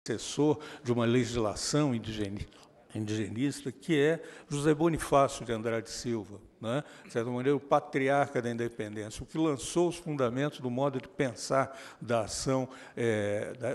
antecessor de uma legislação indigenista, que é José Bonifácio de Andrade Silva, né? De certa maneira, o patriarca da independência, o que lançou os fundamentos do modo de pensar da ação,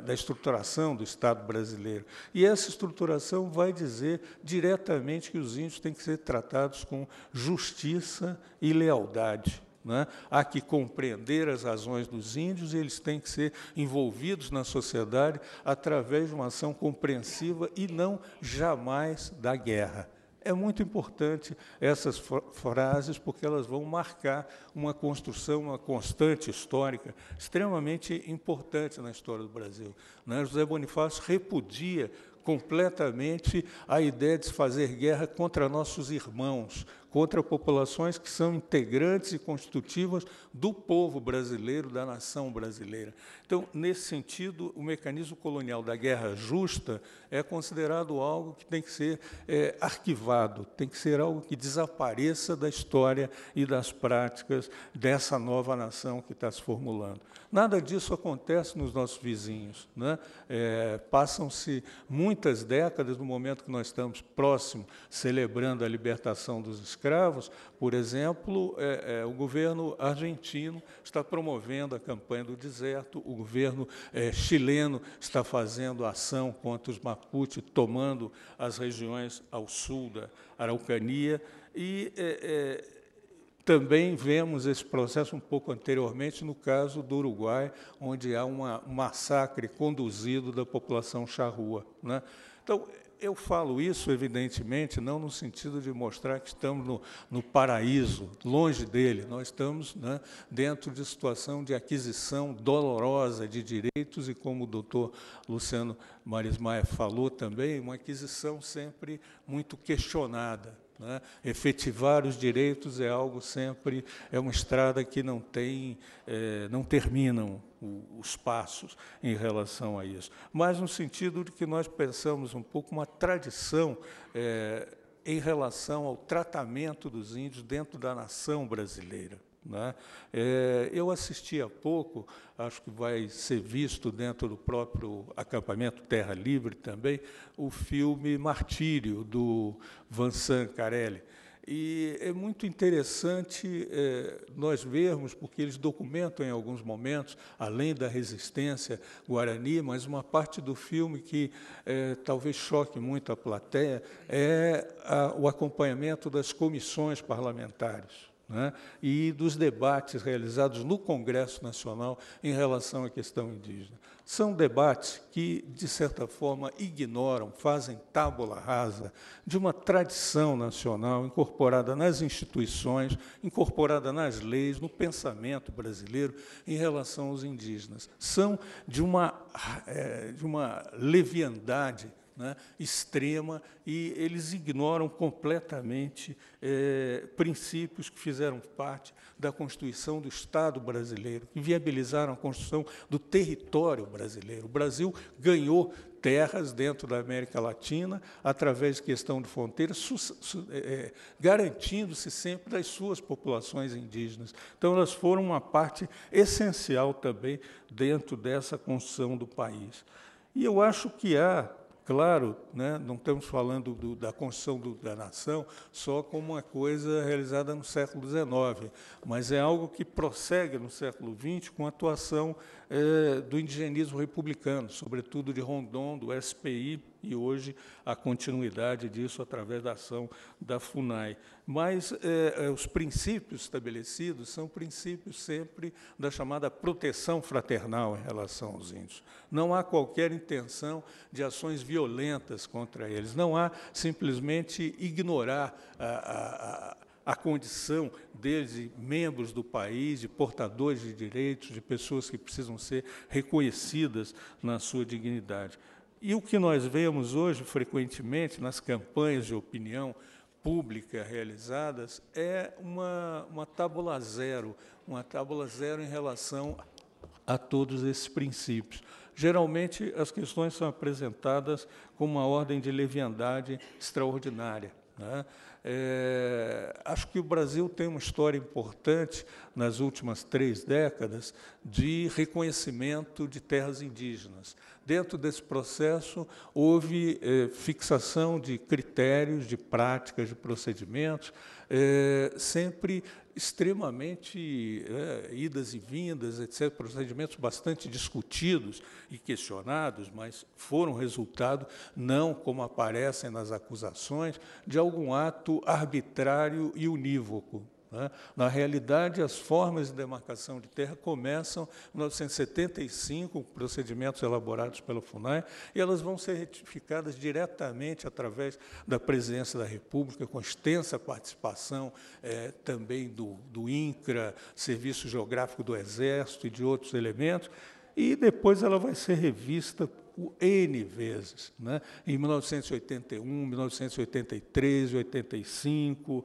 da estruturação do Estado brasileiro. E essa estruturação vai dizer diretamente que os índios têm que ser tratados com justiça e lealdade, né? Há que compreender as razões dos índios e eles têm que ser envolvidos na sociedade através de uma ação compreensiva e não jamais da guerra. É muito importante essas frases, porque elas vão marcar uma construção, uma constante histórica extremamente importante na história do Brasil, né? José Bonifácio repudia completamente a ideia de se fazer guerra contra nossos irmãos, contra populações que são integrantes e constitutivas do povo brasileiro, da nação brasileira. Então, nesse sentido, o mecanismo colonial da guerra justa é considerado algo que tem que ser arquivado, tem que ser algo que desapareça da história e das práticas dessa nova nação que está se formulando. Nada disso acontece nos nossos vizinhos, né? Passam-se muitas décadas, no momento que nós estamos próximos, celebrando a libertação dos escravos, por exemplo, o governo argentino está promovendo a campanha do deserto, o governo chileno está fazendo ação contra os Mapuche, tomando as regiões ao sul da Araucania, e também vemos esse processo um pouco anteriormente no caso do Uruguai, onde há um massacre conduzido da população charrúa, né? Então, eu falo isso, evidentemente, não no sentido de mostrar que estamos no paraíso, longe dele. Nós estamos, né, dentro de situação de aquisição dolorosa de direitos e, como o doutor Luciano Marismaia falou também, uma aquisição sempre muito questionada, né? Efetivar os direitos é algo sempre, é uma estrada que não terminam os passos em relação a isso. Mas no sentido de que nós pensamos um pouco uma tradição em relação ao tratamento dos índios dentro da nação brasileira, né? Eu assisti há pouco, acho que vai ser visto dentro do próprio acampamento Terra Livre também, o filme Martírio, do Vincent Carelli. E é muito interessante nós vermos, porque eles documentam em alguns momentos, além da resistência guarani, mas uma parte do filme que talvez choque muito a plateia é o acompanhamento das comissões parlamentares, né, e dos debates realizados no Congresso Nacional em relação à questão indígena. São debates que, de certa forma, ignoram, fazem tábula rasa de uma tradição nacional incorporada nas instituições, incorporada nas leis, no pensamento brasileiro em relação aos indígenas. São de uma leviandade, né, extrema, e eles ignoram completamente princípios que fizeram parte da Constituição do Estado brasileiro, que viabilizaram a construção do território brasileiro. O Brasil ganhou terras dentro da América Latina, através de questão de fronteiras, garantindo-se sempre das suas populações indígenas. Então, elas foram uma parte essencial também dentro dessa construção do país. E eu acho que há, claro, né, não estamos falando da construção da nação só como uma coisa realizada no século XIX, mas é algo que prossegue no século XX com a atuação do indigenismo republicano, sobretudo de Rondon, do SPI, e hoje a continuidade disso através da ação da FUNAI. Mas os princípios estabelecidos são princípios sempre da chamada proteção fraternal em relação aos índios. Não há qualquer intenção de ações violentas contra eles, não há simplesmente ignorar a condição deles de membros do país, de portadores de direitos, de pessoas que precisam ser reconhecidas na sua dignidade. E o que nós vemos hoje, frequentemente, nas campanhas de opinião pública realizadas, é uma tábula zero em relação a todos esses princípios. Geralmente, as questões são apresentadas com uma ordem de leviandade extraordinária, né? Acho que o Brasil tem uma história importante nas últimas 3 décadas de reconhecimento de terras indígenas. Dentro desse processo, houve fixação de critérios, de práticas, de procedimentos, sempre extremamente idas e vindas, etc., procedimentos bastante discutidos e questionados, mas foram resultado, não como aparecem nas acusações, de algum ato arbitrário e unívoco. Na realidade, as formas de demarcação de terra começam em 1975, com procedimentos elaborados pela FUNAI, e elas vão ser retificadas diretamente através da Presidência da República, com extensa participação também do INCRA, Serviço Geográfico do Exército e de outros elementos, e depois ela vai ser revista N vezes, em 1981, 1983, 85,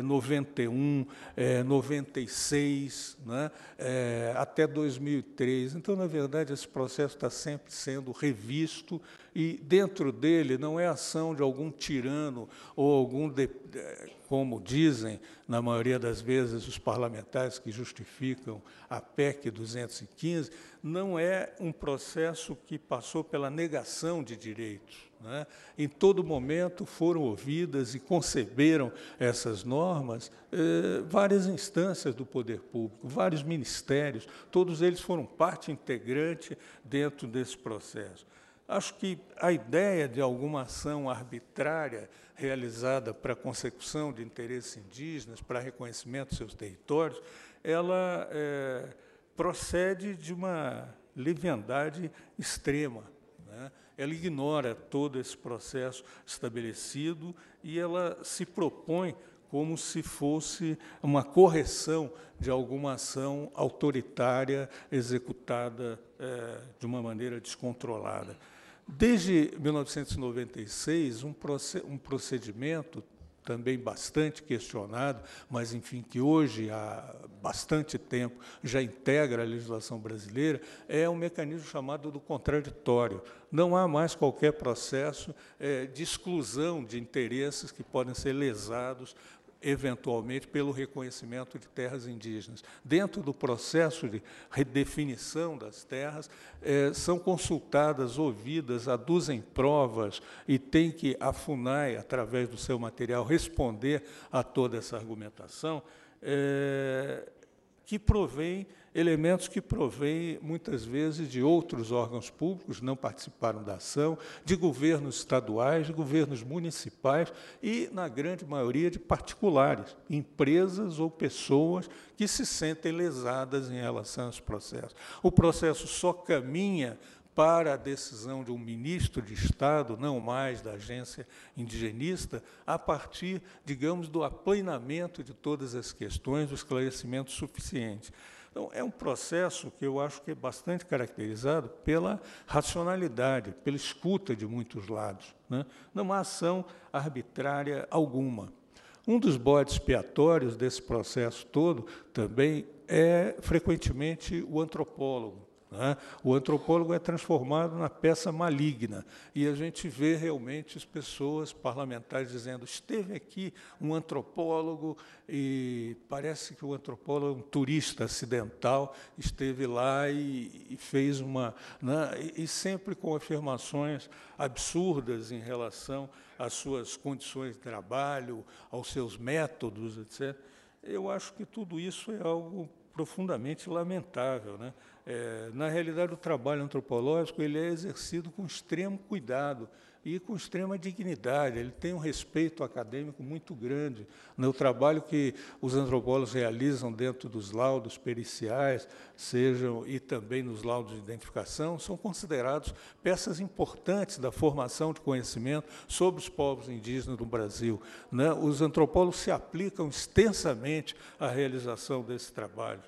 91, 96, até 2003. Então, na verdade, esse processo está sempre sendo revisto e, dentro dele, não é ação de algum tirano ou algum, como dizem, na maioria das vezes, os parlamentares que justificam a PEC 215, não é um processo que passou pela negação de direitos. Em todo momento foram ouvidas e conceberam essas normas várias instâncias do poder público, vários ministérios, todos eles foram parte integrante dentro desse processo. Acho que a ideia de alguma ação arbitrária realizada para a consecução de interesses indígenas, para reconhecimento de seus territórios, ela procede de uma leviandade extrema. Ela ignora todo esse processo estabelecido e ela se propõe como se fosse uma correção de alguma ação autoritária executada de uma maneira descontrolada. Desde 1996, um procedimento também bastante questionado, mas, enfim, que hoje, há bastante tempo, já integra a legislação brasileira, é um mecanismo chamado do contraditório. Não há mais qualquer processo de exclusão de interesses que podem ser lesados eventualmente pelo reconhecimento de terras indígenas. Dentro do processo de redefinição das terras, são consultadas, ouvidas, aduzem provas e tem que a FUNAI, através do seu material, responder a toda essa argumentação, que provém elementos que provêm, muitas vezes, de outros órgãos públicos, não participaram da ação, de governos estaduais, de governos municipais e, na grande maioria, de particulares, empresas ou pessoas que se sentem lesadas em relação a esse processo. O processo só caminha para a decisão de um ministro de Estado, não mais da agência indigenista, a partir, digamos, do aplanamento de todas as questões, do esclarecimento suficiente. Então, é um processo que eu acho que é bastante caracterizado pela racionalidade, pela escuta de muitos lados. Não há ação arbitrária alguma. Um dos bodes expiatórios desse processo todo também é, frequentemente, o antropólogo. O antropólogo é transformado na peça maligna, e a gente vê realmente as pessoas, parlamentares, dizendo: esteve aqui um antropólogo, e parece que o antropólogo é um turista acidental, esteve lá e fez uma... e sempre com afirmações absurdas em relação às suas condições de trabalho, aos seus métodos, etc. Eu acho que tudo isso é algo profundamente lamentável. Na realidade, o trabalho antropológico ele é exercido com extremo cuidado e com extrema dignidade. Ele tem um respeito acadêmico muito grande. O trabalho que os antropólogos realizam dentro dos laudos periciais, e também nos laudos de identificação, são considerados peças importantes da formação de conhecimento sobre os povos indígenas do Brasil. Os antropólogos se aplicam extensamente à realização desse trabalho.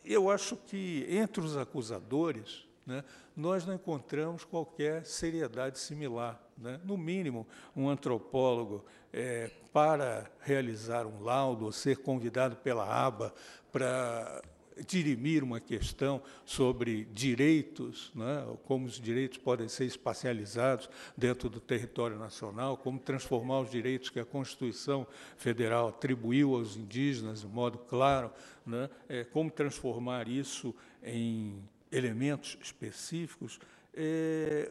Eu acho que, entre os acusadores, nós não encontramos qualquer seriedade similar. No mínimo, um antropólogo, para realizar um laudo, ou ser convidado pela aba para dirimir uma questão sobre direitos, como os direitos podem ser espacializados dentro do território nacional, como transformar os direitos que a Constituição Federal atribuiu aos indígenas de modo claro, como transformar isso em elementos específicos.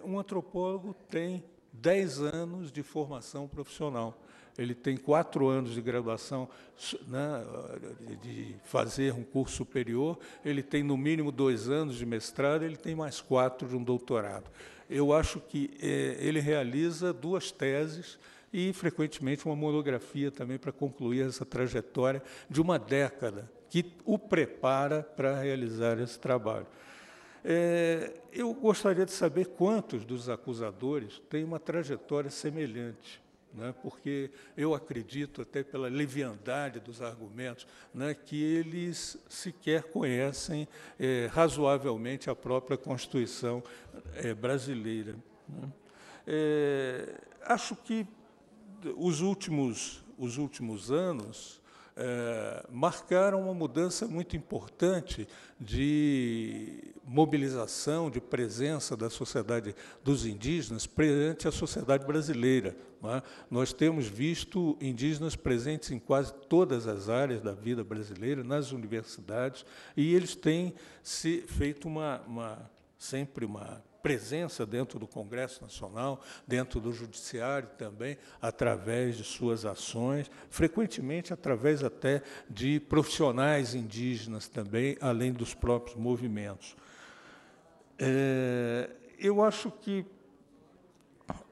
Um antropólogo tem 10 anos de formação profissional. Ele tem 4 anos de graduação, né, de fazer um curso superior, ele tem, no mínimo, 2 anos de mestrado, ele tem mais 4 de um doutorado. Eu acho que ele realiza 2 teses e, frequentemente, uma monografia também para concluir essa trajetória de uma década, que o prepara para realizar esse trabalho. Eu gostaria de saber quantos dos acusadores têm uma trajetória semelhante, né, porque eu acredito, até pela leviandade dos argumentos, né, que eles sequer conhecem razoavelmente a própria Constituição brasileira, né. Acho que os últimos anos marcaram uma mudança muito importante de mobilização, de presença da sociedade dos indígenas perante a sociedade brasileira, não é? Nós temos visto indígenas presentes em quase todas as áreas da vida brasileira, nas universidades, e eles têm feito sempre uma presença dentro do Congresso Nacional, dentro do Judiciário também, através de suas ações, frequentemente através até de profissionais indígenas também, além dos próprios movimentos. Eu acho que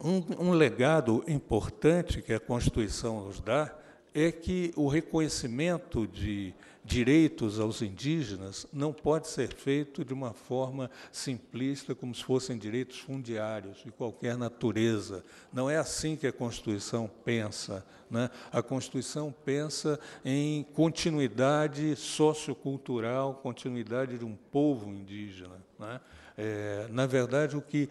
um legado importante que a Constituição nos dá é que o reconhecimento de direitos aos indígenas não pode ser feito de uma forma simplista, como se fossem direitos fundiários de qualquer natureza. Não é assim que a Constituição pensa, né? A Constituição pensa em continuidade sociocultural, continuidade de um povo indígena, né? Na verdade, o que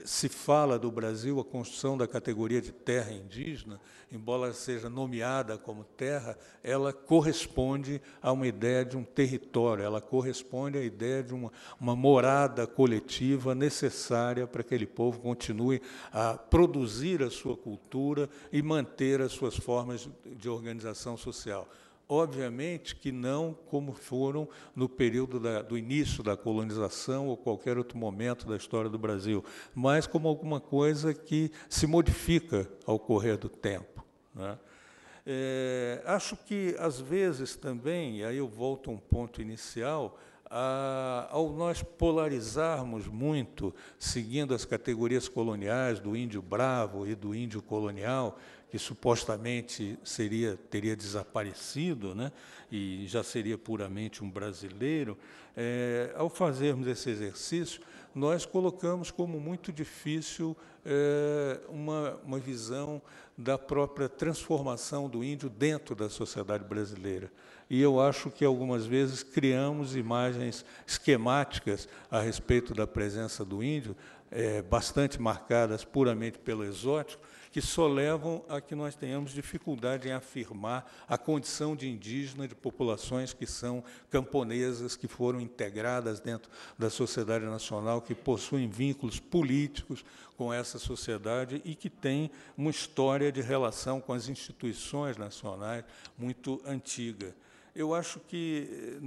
se fala do Brasil, a construção da categoria de terra indígena, embora ela seja nomeada como terra, ela corresponde a uma ideia de um território, ela corresponde à ideia de uma morada coletiva necessária para que aquele povo continue a produzir a sua cultura e manter as suas formas de organização social. Obviamente que não como foram no período do início da colonização ou qualquer outro momento da história do Brasil, mas como alguma coisa que se modifica ao correr do tempo, né? Acho que, às vezes, também, e aí eu volto a um ponto inicial, ao nós polarizarmos muito, seguindo as categorias coloniais do índio bravo e do índio colonial, que supostamente teria desaparecido, né, e já seria puramente um brasileiro, ao fazermos esse exercício, nós colocamos como muito difícil uma visão da própria transformação do índio dentro da sociedade brasileira. E eu acho que, algumas vezes, criamos imagens esquemáticas a respeito da presença do índio, bastante marcadas puramente pelo exótico, que só levam a que nós tenhamos dificuldade em afirmar a condição de indígena de populações que são camponesas, que foram integradas dentro da sociedade nacional, que possuem vínculos políticos com essa sociedade e que têm uma história de relação com as instituições nacionais muito antiga. Eu acho que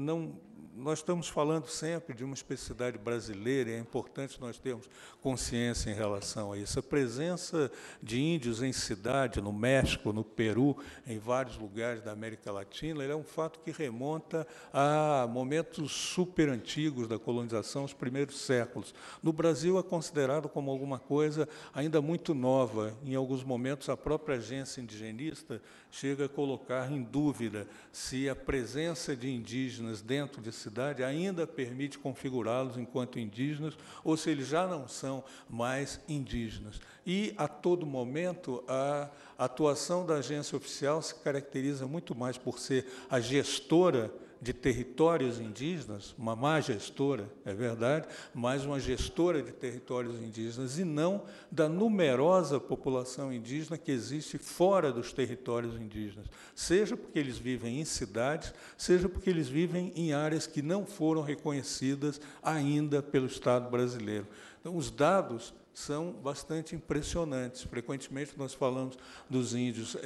nós estamos falando sempre de uma especificidade brasileira, e é importante nós termos consciência em relação a isso. A presença de índios em cidade, no México, no Peru, em vários lugares da América Latina, é um fato que remonta a momentos super antigos da colonização, os primeiros séculos. No Brasil é considerado como alguma coisa ainda muito nova. Em alguns momentos, a própria agência indigenista chega a colocar em dúvida se a presença de indígenas dentro de cidade ainda permite configurá-los enquanto indígenas ou se eles já não são mais indígenas. E, a todo momento, a atuação da agência oficial se caracteriza muito mais por ser a gestora de territórios indígenas, uma má gestora, é verdade, mas uma gestora de territórios indígenas, e não da numerosa população indígena que existe fora dos territórios indígenas, seja porque eles vivem em cidades, seja porque eles vivem em áreas que não foram reconhecidas ainda pelo Estado brasileiro. Então, os dados são bastante impressionantes. Frequentemente, nós falamos dos índios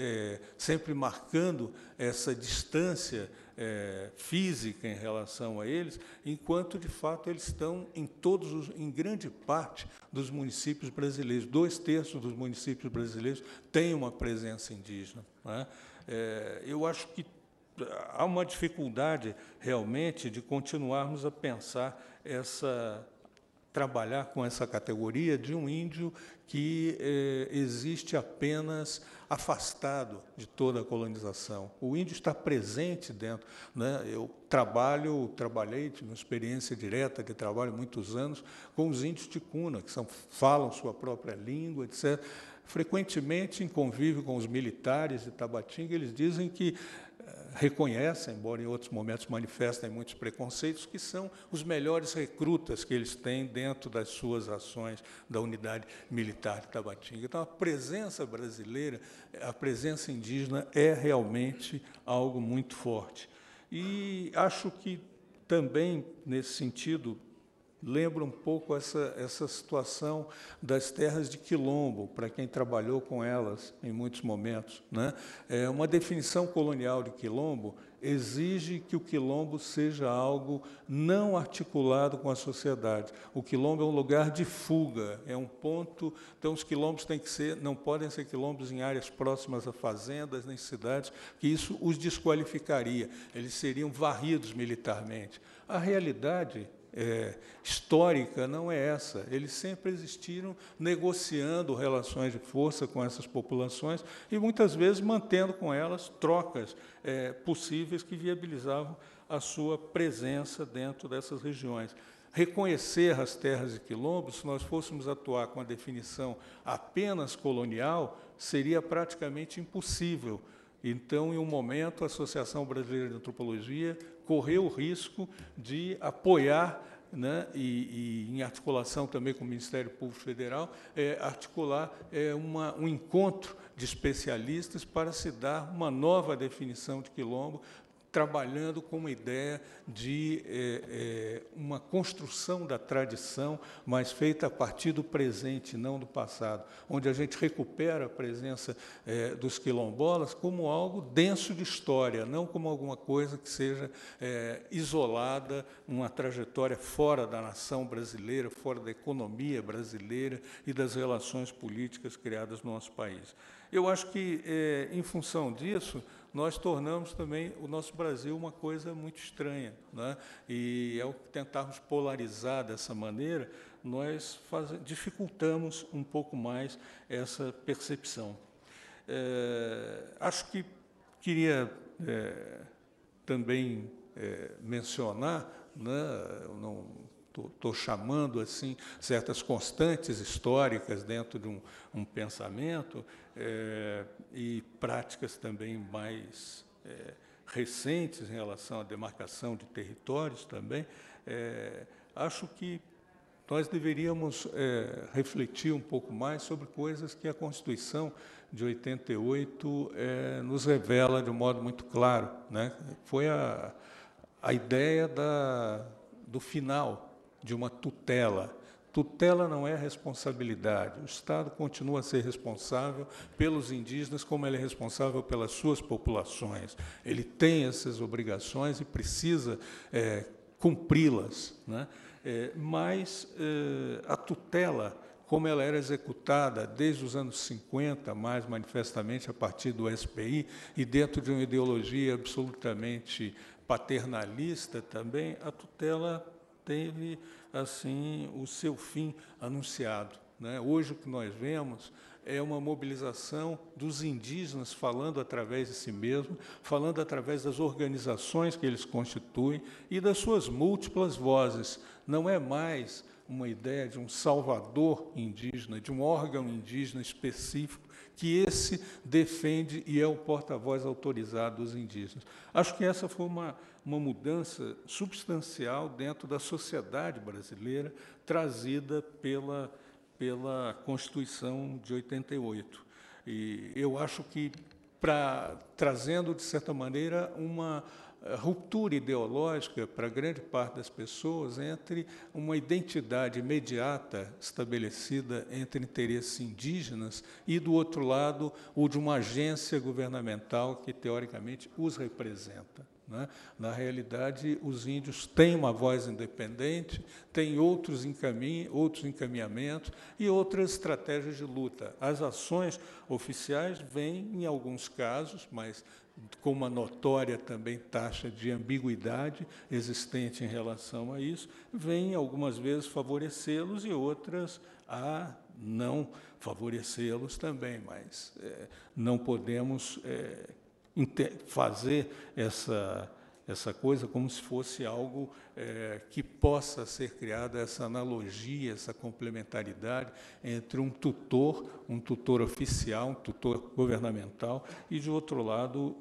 sempre marcando essa distância física em relação a eles, enquanto, de fato, eles estão em grande parte dos municípios brasileiros. 2/3 dos municípios brasileiros têm uma presença indígena, né? Eu acho que há uma dificuldade, realmente, de continuarmos a pensar trabalhar com essa categoria de um índio que existe apenas afastado de toda a colonização. O índio está presente dentro, né? Eu trabalhei, tive uma experiência direta de trabalho muitos anos com os índios ticuna, que falam sua própria língua, etc. Frequentemente, em convívio com os militares de Tabatinga, eles dizem que reconhecem, embora em outros momentos manifestem muitos preconceitos, que são os melhores recrutas que eles têm dentro das suas ações da unidade militar de Tabatinga. Então, a presença brasileira, a presença indígena é realmente algo muito forte. E acho que também, nesse sentido, lembra um pouco essa situação das terras de quilombo, para quem trabalhou com elas em muitos momentos, né? Uma definição colonial de quilombo exige que o quilombo seja algo não articulado com a sociedade. O quilombo é um lugar de fuga, é um ponto. Então, os quilombos não podem ser quilombos em áreas próximas a fazendas, nem cidades, que isso os desqualificaria. Eles seriam varridos militarmente. A realidade histórica não é essa. Eles sempre existiram negociando relações de força com essas populações e, muitas vezes, mantendo com elas trocas possíveis que viabilizavam a sua presença dentro dessas regiões. Reconhecer as terras de quilombo, se nós fôssemos atuar com a definição apenas colonial, seria praticamente impossível. Então, em um momento, a Associação Brasileira de Antropologia correu o risco de apoiar, né, e em articulação também com o Ministério Público Federal, articular um encontro de especialistas para se dar uma nova definição de quilombo, trabalhando com uma ideia de uma construção da tradição, mas feita a partir do presente, não do passado, onde a gente recupera a presença dos quilombolas como algo denso de história, não como alguma coisa que seja isolada, uma trajetória fora da nação brasileira, fora da economia brasileira e das relações políticas criadas no nosso país. Eu acho que, em função disso, nós tornamos também o nosso Brasil uma coisa muito estranha, né? E, ao tentarmos polarizar dessa maneira, nós dificultamos um pouco mais essa percepção. Acho que queria também mencionar, né, eu não estou chamando assim certas constantes históricas dentro de um pensamento e práticas também mais recentes em relação à demarcação de territórios também. Acho que nós deveríamos refletir um pouco mais sobre coisas que a Constituição de 88 nos revela de um modo muito claro, né? Foi a ideia do final de uma tutela. Tutela não é responsabilidade. O Estado continua a ser responsável pelos indígenas como ele é responsável pelas suas populações. Ele tem essas obrigações e precisa cumpri-las, né? Mas a tutela, como ela era executada desde os anos 50, mais manifestamente a partir do SPI, e dentro de uma ideologia absolutamente paternalista também, a tutela teve assim o seu fim anunciado, né? Hoje o que nós vemos é uma mobilização dos indígenas falando através de si mesmos, falando através das organizações que eles constituem e das suas múltiplas vozes. Não é mais uma ideia de um salvador indígena, de um órgão indígena específico, que esse defende e é o porta-voz autorizado dos indígenas. Acho que essa foi uma mudança substancial dentro da sociedade brasileira, trazida pela Constituição de 88. E eu acho que, trazendo, de certa maneira, uma ruptura ideológica para grande parte das pessoas entre uma identidade imediata estabelecida entre interesses indígenas e, do outro lado, o de uma agência governamental que, teoricamente, os representa, né? Na realidade, os índios têm uma voz independente, têm outros encaminhamentos e outras estratégias de luta. As ações oficiais vêm, em alguns casos, mas com uma notória também taxa de ambiguidade existente em relação a isso, vêm, algumas vezes, favorecê-los e outras a não favorecê-los também, mas não podemos fazer essa coisa como se fosse algo que possa ser criada, essa analogia, essa complementaridade entre um tutor oficial, um tutor governamental, e, de outro lado,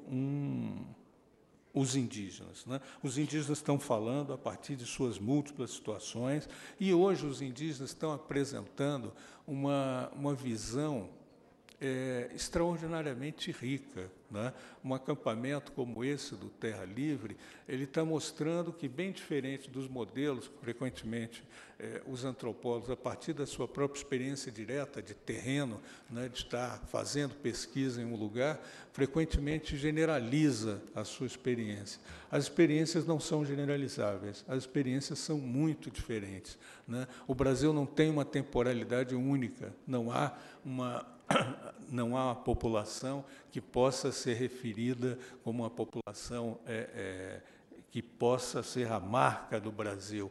os indígenas, né? Os indígenas estão falando a partir de suas múltiplas situações, e hoje os indígenas estão apresentando uma visão extraordinariamente rica, né? Um acampamento como esse do Terra Livre, ele está mostrando que, bem diferente dos modelos que, frequentemente, os antropólogos, a partir da sua própria experiência direta de terreno, né, de estar fazendo pesquisa em um lugar, frequentemente generaliza a sua experiência. As experiências não são generalizáveis, as experiências são muito diferentes, né? O Brasil não tem uma temporalidade única, não há uma população que possa ser referida como uma população que possa ser a marca do Brasil.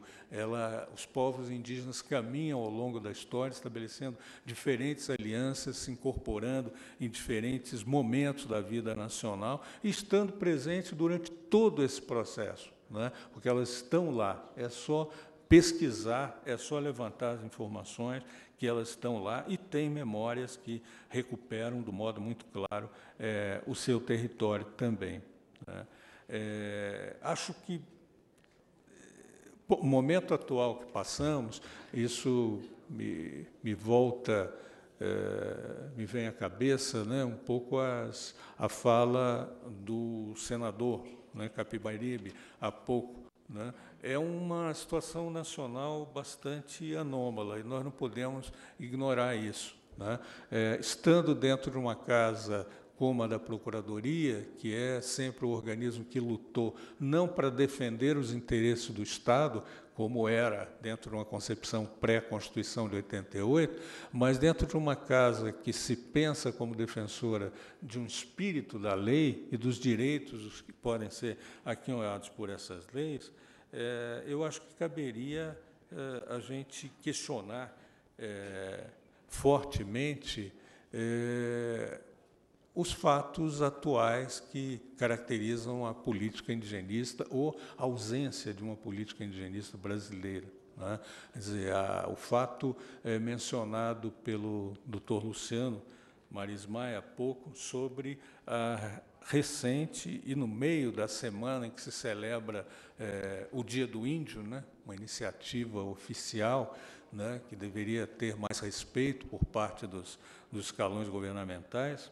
Os povos indígenas caminham ao longo da história, estabelecendo diferentes alianças, se incorporando em diferentes momentos da vida nacional e estando presentes durante todo esse processo, né? Porque elas estão lá, é só pesquisar, é só levantar as informações que elas estão lá e têm memórias que recuperam, do modo muito claro, o seu território também, né? Acho que, o momento atual que passamos, isso me volta, me vem à cabeça, né, um pouco a fala do senador, né, Capibaribe, há pouco, né? É uma situação nacional bastante anômala e nós não podemos ignorar isso, né? Estando dentro de uma casa como a da Procuradoria, que é sempre o organismo que lutou não para defender os interesses do Estado, como era dentro de uma concepção pré-Constituição de 88, mas dentro de uma casa que se pensa como defensora de um espírito da lei e dos direitos que podem ser aquinhoados por essas leis, eu acho que caberia a gente questionar fortemente os fatos atuais que caracterizam a política indigenista ou a ausência de uma política indigenista brasileira, né? Quer dizer, o fato mencionado pelo Dr. Luciano Marismaia há pouco sobre a recente e no meio da semana em que se celebra o Dia do Índio, né? Uma iniciativa oficial, né, que deveria ter mais respeito por parte dos escalões governamentais.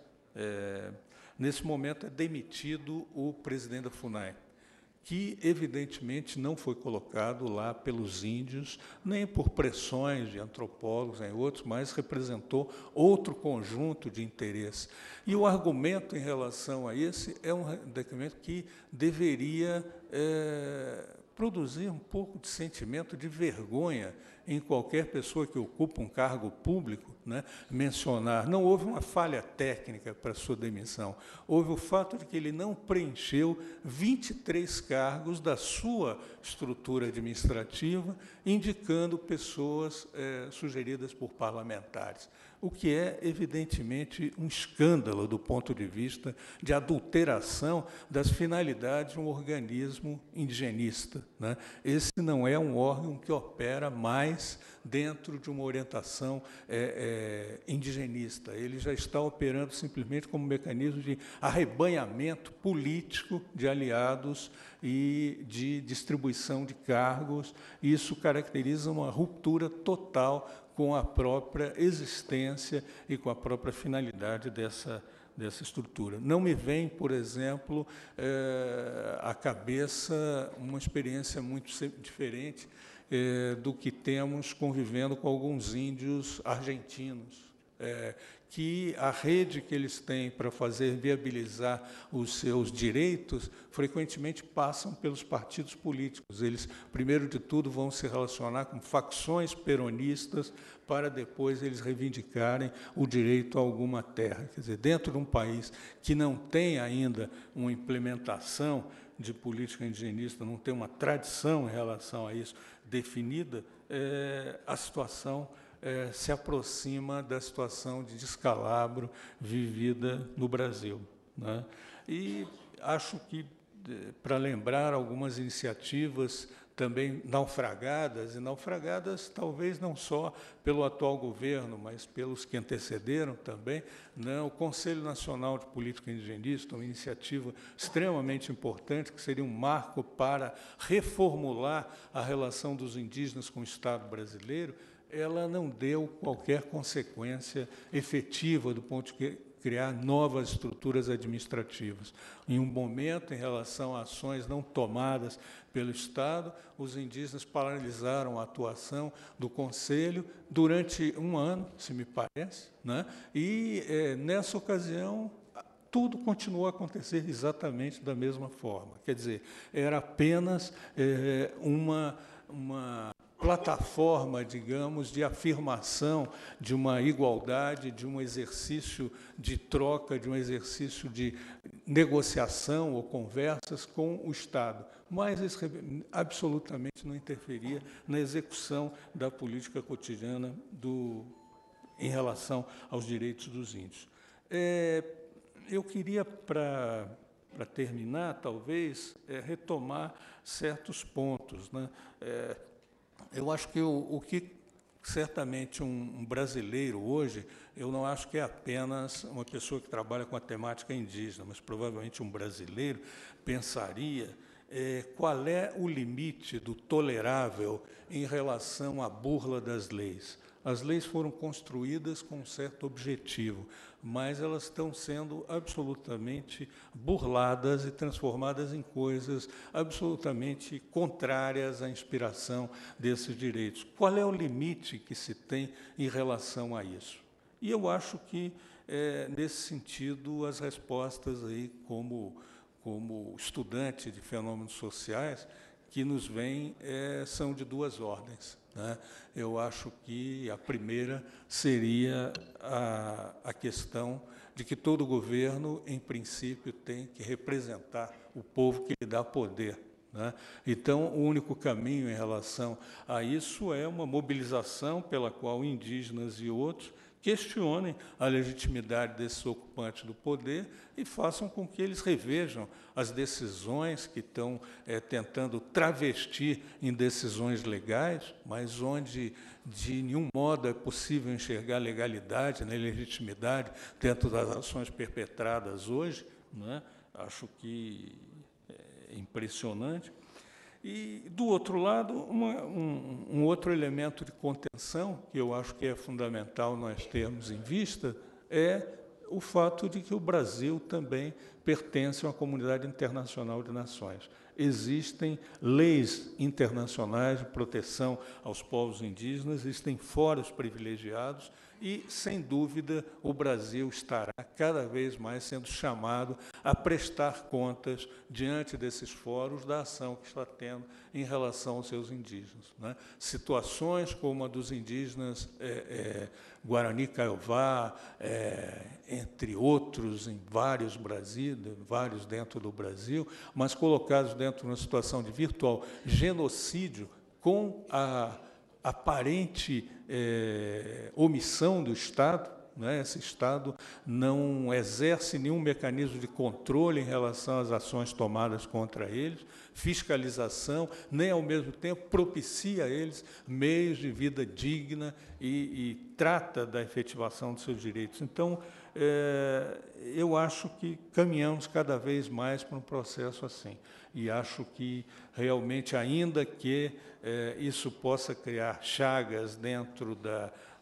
Nesse momento é demitido o presidente da FUNAI, que, evidentemente, não foi colocado lá pelos índios, nem por pressões de antropólogos, nem outros, mas representou outro conjunto de interesses. E o argumento em relação a esse é um argumento que deveria produzir um pouco de sentimento de vergonha em qualquer pessoa que ocupa um cargo público, né, mencionar. Não houve uma falha técnica para sua demissão, houve o fato de que ele não preencheu 23 cargos da sua estrutura administrativa, indicando pessoas sugeridas por parlamentares, o que é, evidentemente, um escândalo do ponto de vista de adulteração das finalidades de um organismo indigenista, né? Esse não é um órgão que opera mais dentro de uma orientação indigenista. Ele já está operando simplesmente como mecanismo de arrebanhamento político de aliados e de distribuição de cargos. Isso caracteriza uma ruptura total com a própria existência e com a própria finalidade dessa estrutura. Não me vem, por exemplo, à cabeça uma experiência muito diferente do que temos convivendo com alguns índios argentinos, que a rede que eles têm para fazer viabilizar os seus direitos frequentemente passam pelos partidos políticos. Eles, primeiro de tudo, vão se relacionar com facções peronistas para depois eles reivindicarem o direito a alguma terra. Quer dizer, dentro de um país que não tem ainda uma implementação de política indigenista, não tem uma tradição em relação a isso definida, a situação se aproxima da situação de descalabro vivida no Brasil, né? E acho que, para lembrar algumas iniciativas também naufragadas, e naufragadas talvez não só pelo atual governo, mas pelos que antecederam também, né? O Conselho Nacional de Política Indigenista, uma iniciativa extremamente importante, que seria um marco para reformular a relação dos indígenas com o Estado brasileiro, ela não deu qualquer consequência efetiva do ponto de criar novas estruturas administrativas. Em um momento, em relação a ações não tomadas pelo Estado, os indígenas paralisaram a atuação do Conselho durante um ano, se me parece, né? E, nessa ocasião, tudo continuou a acontecer exatamente da mesma forma. Quer dizer, era apenas uma plataforma, digamos, de afirmação de uma igualdade, de um exercício de troca, de um exercício de negociação ou conversas com o Estado, mas isso absolutamente não interferia na execução da política cotidiana em relação aos direitos dos índios. Eu queria, para terminar, talvez, retomar certos pontos, né? Eu acho que o que certamente um brasileiro hoje, eu não acho que é apenas uma pessoa que trabalha com a temática indígena, mas provavelmente um brasileiro pensaria qual é o limite do tolerável em relação à burla das leis. As leis foram construídas com um certo objetivo, mas elas estão sendo absolutamente burladas e transformadas em coisas absolutamente contrárias à inspiração desses direitos. Qual é o limite que se tem em relação a isso? E eu acho que, nesse sentido, as respostas, aí, como estudante de fenômenos sociais, que nos vêm são de duas ordens, né? Eu acho que a primeira seria a questão de que todo governo, em princípio, tem que representar o povo que lhe dá poder, né? Então, o único caminho em relação a isso é uma mobilização pela qual indígenas e outros questionem a legitimidade desses ocupantes do poder e façam com que eles revejam as decisões que estão tentando travestir em decisões legais, mas onde de nenhum modo é possível enxergar legalidade, nem legitimidade dentro das ações perpetradas hoje, né? Acho que é impressionante. E, do outro lado, um outro elemento de contenção, que eu acho que é fundamental nós termos em vista, é o fato de que o Brasil também pertence a uma comunidade internacional de nações. Existem leis internacionais de proteção aos povos indígenas, existem fóruns privilegiados e, sem dúvida, o Brasil estará cada vez mais sendo chamado a prestar contas diante desses fóruns da ação que está tendo em relação aos seus indígenas, né? Situações como a dos indígenas Guarani Kaiowá, entre outros, em vários dentro do Brasil, mas colocados dentro de uma situação de virtual genocídio com a aparente omissão do Estado, né? Esse Estado não exerce nenhum mecanismo de controle em relação às ações tomadas contra eles, fiscalização, nem, ao mesmo tempo, propicia a eles meios de vida digna e trata da efetivação dos seus direitos. Então, eu acho que caminhamos cada vez mais para um processo assim. E acho que, realmente, ainda que isso possa criar chagas dentro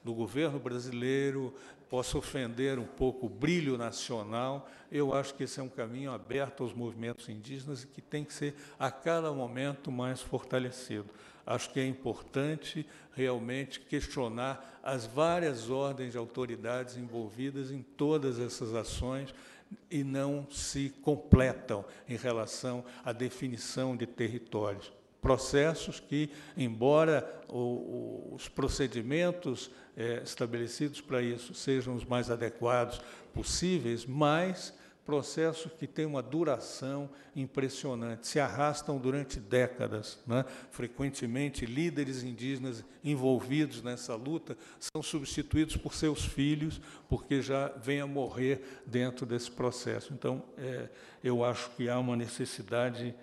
do governo brasileiro, possa ofender um pouco o brilho nacional, eu acho que esse é um caminho aberto aos movimentos indígenas e que tem que ser, a cada momento, mais fortalecido. acho que é importante realmente questionar as várias ordens de autoridades envolvidas em todas essas ações e não se completam em relação à definição de territórios. Processos que, embora os procedimentos estabelecidos para isso sejam os mais adequados possíveis, mas processos que têm uma duração impressionante, se arrastam durante décadas, né? Frequentemente, líderes indígenas envolvidos nessa luta são substituídos por seus filhos, porque já vêm a morrer dentro desse processo. Então, eu acho que há uma necessidade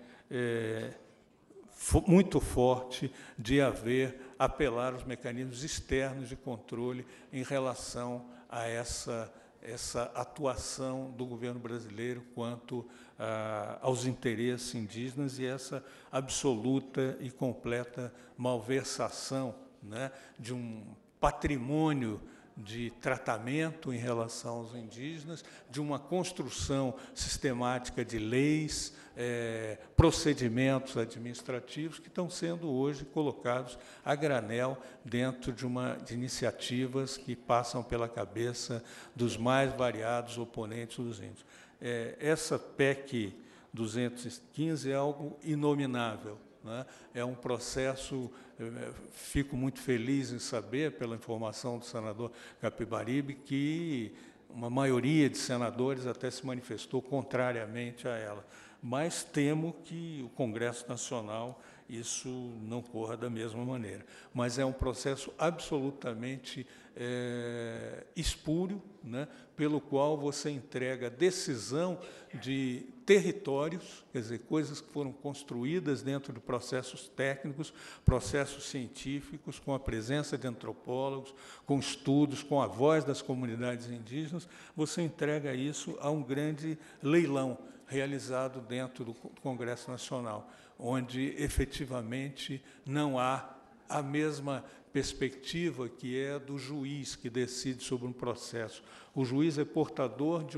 muito forte de apelar aos mecanismos externos de controle em relação a essa atuação do governo brasileiro quanto aos interesses indígenas e essa absoluta e completa malversação, né, de um patrimônio de tratamento em relação aos indígenas, de uma construção sistemática de leis, procedimentos administrativos que estão sendo hoje colocados a granel dentro de iniciativas que passam pela cabeça dos mais variados oponentes dos índios. Essa PEC 215 é algo inominável, né? É um processo, fico muito feliz em saber, pela informação do senador Capibaribe, que uma maioria de senadores até se manifestou contrariamente a ela. Mas temo que o Congresso Nacional isso não corra da mesma maneira. Mas é um processo absolutamente espúrio, né, pelo qual você entrega decisão de territórios, quer dizer, coisas que foram construídas dentro de processos técnicos, processos científicos, com a presença de antropólogos, com estudos, com a voz das comunidades indígenas, você entrega isso a um grande leilão realizado dentro do Congresso Nacional, onde, efetivamente, não há a mesma perspectiva que é do juiz que decide sobre um processo. O juiz é portador de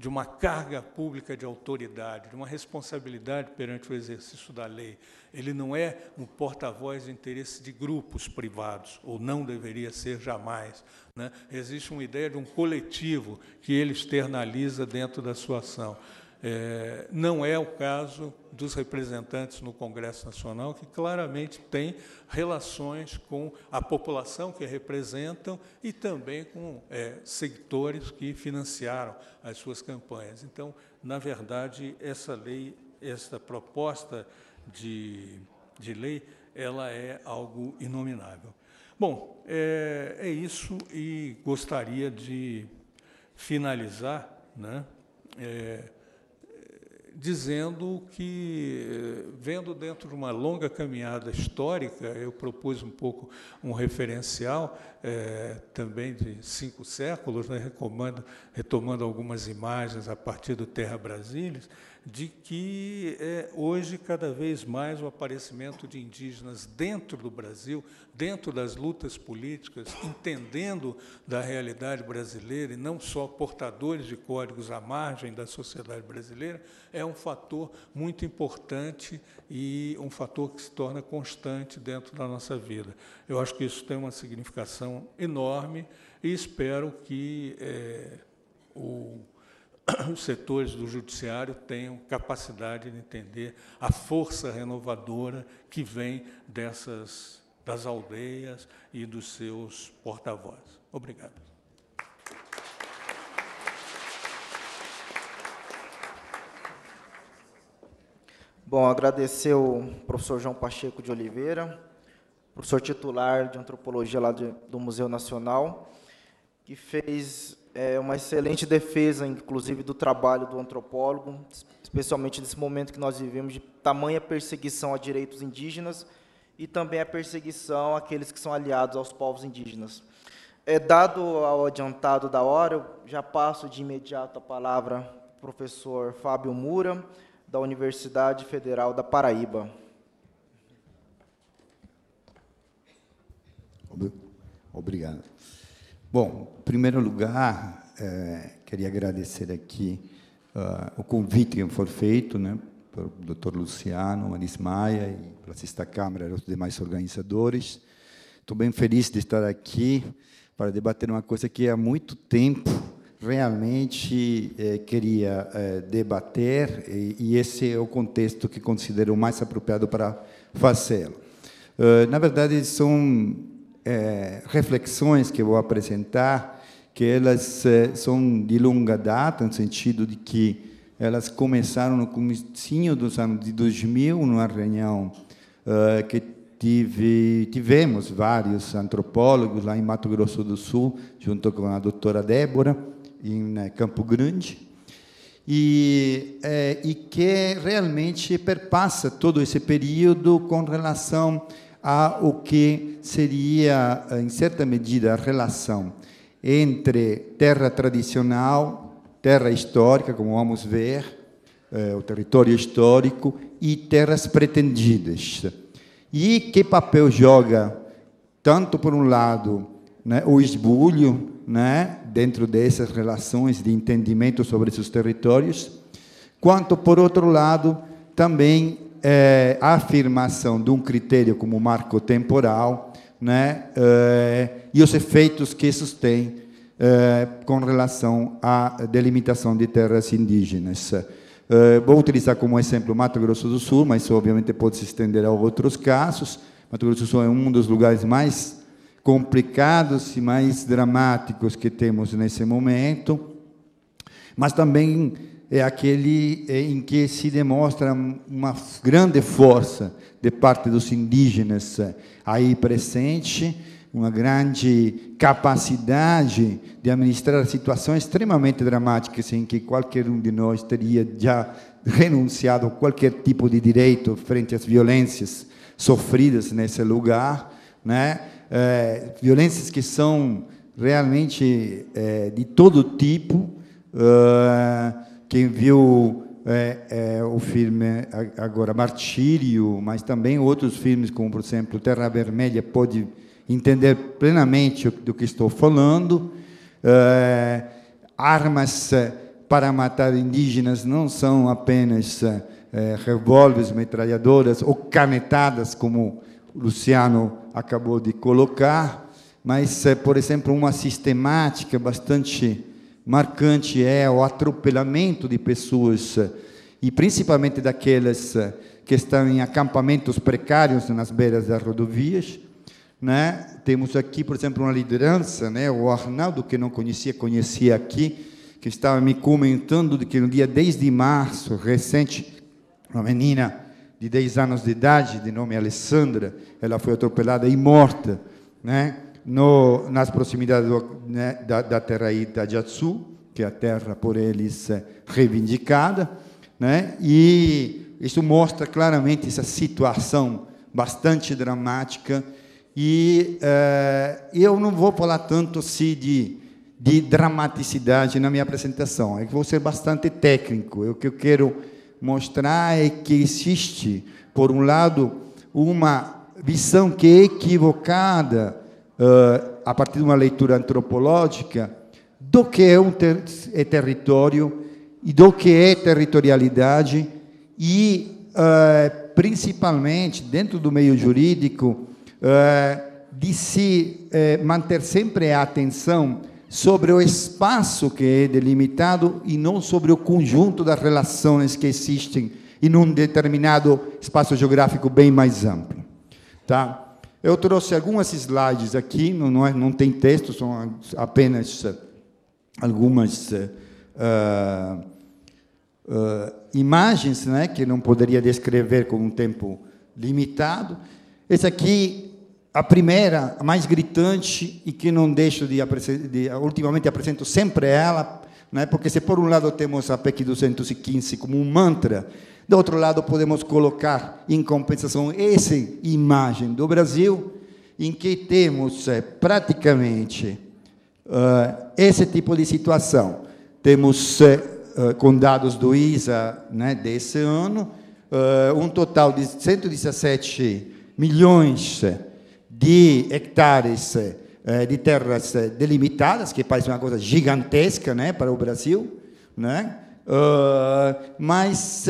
uma carga pública de autoridade, de uma responsabilidade perante o exercício da lei. Ele não é um porta-voz de interesse de grupos privados, ou não deveria ser jamais, né? Existe uma ideia de um coletivo que ele externaliza dentro da sua ação. Não é o caso dos representantes no Congresso Nacional, que claramente têm relações com a população que representam e também com seguidores que financiaram as suas campanhas. Então, na verdade, essa lei, essa proposta de lei, ela é algo inominável. Bom, é isso, e gostaria de finalizar, né, dizendo que, vendo dentro de uma longa caminhada histórica, eu propus um pouco um referencial, também de 5 séculos, né, retomando algumas imagens a partir do Terra Brasília, de que hoje, cada vez mais, o aparecimento de indígenas dentro do Brasil, dentro das lutas políticas, entendendo da realidade brasileira, e não só portadores de códigos à margem da sociedade brasileira, é um fator muito importante e um fator que se torna constante dentro da nossa vida. Eu acho que isso tem uma significação enorme e espero que os setores do judiciário tenham capacidade de entender a força renovadora que vem das aldeias e dos seus porta-vozes. Obrigado. Bom, agradecer o professor João Pacheco de Oliveira, professor titular de Antropologia lá do Museu Nacional, que fez uma excelente defesa, inclusive, do trabalho do antropólogo, especialmente nesse momento que nós vivemos de tamanha perseguição a direitos indígenas e também a perseguição àqueles que são aliados aos povos indígenas. Dado ao adiantado da hora, eu já passo de imediato a palavra ao professor Fábio Mura, da Universidade Federal da Paraíba. Obrigado. Bom, em primeiro lugar, queria agradecer aqui o convite que foi feito, né, pelo Dr. Luciano, Maris Maia e pela Sexta Câmara e os demais organizadores. Estou bem feliz de estar aqui para debater uma coisa que há muito tempo realmente queria debater, e esse é o contexto que considero mais apropriado para fazê-lo. Na verdade, são reflexões que vou apresentar, que elas são de longa data, no sentido de que elas começaram no comecinho dos anos de 2000, numa reunião que tivemos vários antropólogos lá em Mato Grosso do Sul, junto com a doutora Débora, em Campo Grande, e que realmente perpassa todo esse período com relação ao que seria, em certa medida, a relação entre terra tradicional, terra histórica, como vamos ver, o território histórico, e terras pretendidas. E que papel joga, tanto, por um lado, né, o esbulho, né, dentro dessas relações de entendimento sobre esses territórios, quanto, por outro lado, também a afirmação de um critério como marco temporal, né, e os efeitos que isso tem com relação à delimitação de terras indígenas. Vou utilizar como exemplo Mato Grosso do Sul, mas obviamente pode se estender a outros casos. Mato Grosso do Sul é um dos lugares mais complicados e mais dramáticos que temos nesse momento, mas também é aquele em que se demonstra uma grande força de parte dos indígenas aí presente, uma grande capacidade de administrar situações extremamente dramáticas em que qualquer um de nós teria já renunciado a qualquer tipo de direito frente às violências sofridas nesse lugar, né? Violências que são realmente de todo tipo. Quem viu o filme agora Martírio, mas também outros filmes, como, por exemplo, Terra Vermelha, pode entender plenamente do que estou falando. Armas para matar indígenas não são apenas revólveres, metralhadoras ou canetadas, como o Luciano acabou de colocar, mas, por exemplo, uma sistemática bastante marcante é o atropelamento de pessoas, e principalmente daquelas que estão em acampamentos precários nas beiras das rodovias, né? Temos aqui, por exemplo, uma liderança, né? O Arnaldo, que não conhecia aqui, que estava me comentando de que no dia 10 de março, recente, uma menina de 10 anos de idade, de nome Alessandra, ela foi atropelada e morta, né? Nas proximidades da terra Itajatsu, que é a terra por eles reivindicada, né? E isso mostra claramente essa situação bastante dramática. E eu não vou falar tanto assim de dramaticidade na minha apresentação, é que vou ser bastante técnico. O que eu quero mostrar é que existe, por um lado, uma visão que é equivocada, a partir de uma leitura antropológica, do que é território e do que é territorialidade, e, principalmente, dentro do meio jurídico, de se manter sempre a atenção sobre o espaço que é delimitado e não sobre o conjunto das relações que existem em um determinado espaço geográfico bem mais amplo. Tá? Eu trouxe algumas slides aqui, não tem texto, são apenas algumas imagens, né, que não poderia descrever com um tempo limitado. Esse aqui, a primeira, a mais gritante, e que não deixo ultimamente apresento sempre ela, né, porque se por um lado temos a PEC 215 como um mantra, do outro lado podemos colocar em compensação essa imagem do Brasil, em que temos praticamente esse tipo de situação. Temos, com dados do ISA, né, desse ano, um total de 117 milhões de hectares de terras delimitadas, que parece uma coisa gigantesca, né, para o Brasil, né? Mas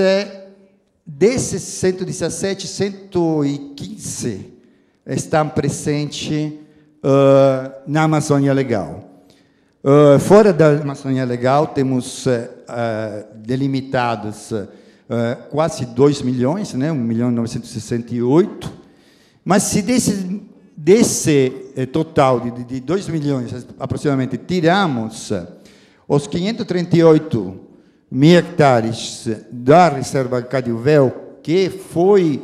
desses 117, 115 estão presentes na Amazônia Legal. Fora da Amazônia Legal, temos delimitados quase 2 milhões, né? 1.968.000, mas se desse total de 2 milhões, aproximadamente, tiramos os 538.000 hectares da Reserva Cadiuvel, que foi